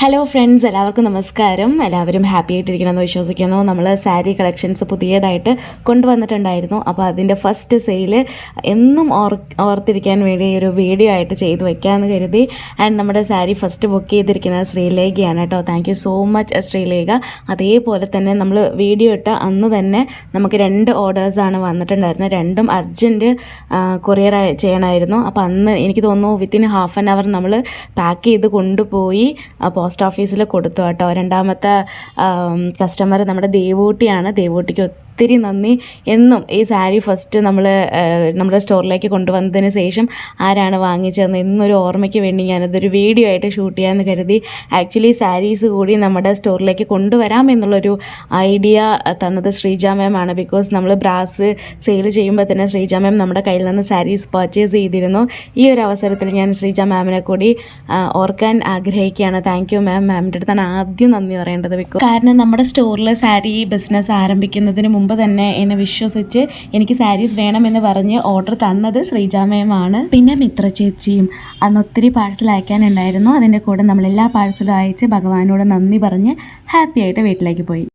Hello friends, എല്ലാവർക്കും നമസ്കാരം. എല്ലാവരും ഹാപ്പി ആയിട്ടിരിക്കണമെന്ന് വിശ്വസിക്കുന്നു. നമ്മൾ സാരി കളക്ഷൻസ് പുതിയതായിട്ട് കൊണ്ടുവന്നിട്ടുണ്ടായിരുന്നു. അപ്പോൾ അതിൻ്റെ ഫസ്റ്റ് സെയിൽ എന്നും ഓർത്തിരിക്കാൻ വേണ്ടി ഒരു വീഡിയോ ആയിട്ട് ചെയ്ത് വയ്ക്കാമെന്ന് കരുതി. ആൻഡ് നമ്മുടെ സാരി ഫസ്റ്റ് ബുക്ക് ചെയ്തിരിക്കുന്നത് ശ്രീലേഖയാണ് കേട്ടോ. Thank you so much Sreelekha. അതേപോലെ തന്നെ നമ്മൾ വീഡിയോ ഇട്ട അന്ന് തന്നെ നമുക്ക് 2 ഓർഡേഴ്സാണ് വന്നിട്ടുണ്ടായിരുന്നത്. രണ്ടും അർജൻറ്റ് കൊറിയർ ചെയ്യണമായിരുന്നു. അപ്പോൾ അന്ന് എനിക്ക് തോന്നുന്നു വിത്തിൻ ഹാഫ് ആൻ അവർ നമ്മൾ പാക്ക് ചെയ്ത് കൊണ്ടുപോയി പോസ്റ്റ് ഓഫീസിൽ കൊടുത്തു കേട്ടോ. രണ്ടാമത്തെ കസ്റ്റമർ നമ്മുടെ ദേവൂട്ടിയാണ്. ദേവൂട്ടിക്ക് ഒത്തിരി നന്ദി. എന്നും ഈ സാരി ഫസ്റ്റ് നമ്മുടെ സ്റ്റോറിലേക്ക് കൊണ്ടുവന്നതിന് ശേഷം ആരാണ് വാങ്ങിച്ചതെന്ന് എന്നൊരു ഓർമ്മയ്ക്ക് വേണ്ടി ഞാനതൊരു വീഡിയോ ആയിട്ട് ഷൂട്ട് ചെയ്യാമെന്ന് കരുതി. ആക്ച്വലി സാരീസ് കൂടി നമ്മുടെ സ്റ്റോറിലേക്ക് കൊണ്ടുവരാം എന്നുള്ളൊരു ഐഡിയ തന്നത് ശ്രീജ മാം ആണ്. ബിക്കോസ് നമ്മൾ ബ്രാസ് സെയിൽ ചെയ്യുമ്പോൾ തന്നെ ശ്രീജ മാം നമ്മുടെ കയ്യിൽ നിന്ന് സാരീസ് പർച്ചേസ് ചെയ്തിരുന്നു. ഈ ഒരു അവസരത്തിൽ ഞാൻ ശ്രീജ മാമിനെ കൂടി ഓർക്കാൻ ആഗ്രഹിക്കുകയാണ്. Thank you ma'am. മാമിൻ്റെ അടുത്താണ് ആദ്യം നന്ദി പറയേണ്ടത്. കാരണം നമ്മുടെ സ്റ്റോറിൽ സാരി ബിസിനസ് ആരംഭിക്കുന്നതിന് മുമ്പ് തന്നെ എന്നെ വിശ്വസിച്ച് എനിക്ക് സാരീസ് വേണമെന്ന് പറഞ്ഞ് ഓർഡർ തന്നത് ശ്രീജ മാമാണ്. പിന്നെ മിത്ര ചേച്ചിയും. അന്ന് ഒത്തിരി പാഴ്സൽ അയക്കാനുണ്ടായിരുന്നു. അതിൻ്റെ കൂടെ നമ്മളെല്ലാ പാഴ്സലും അയച്ച് ഭഗവാനോട് നന്ദി പറഞ്ഞ് ഹാപ്പി ആയിട്ട് വീട്ടിലേക്ക് പോയി.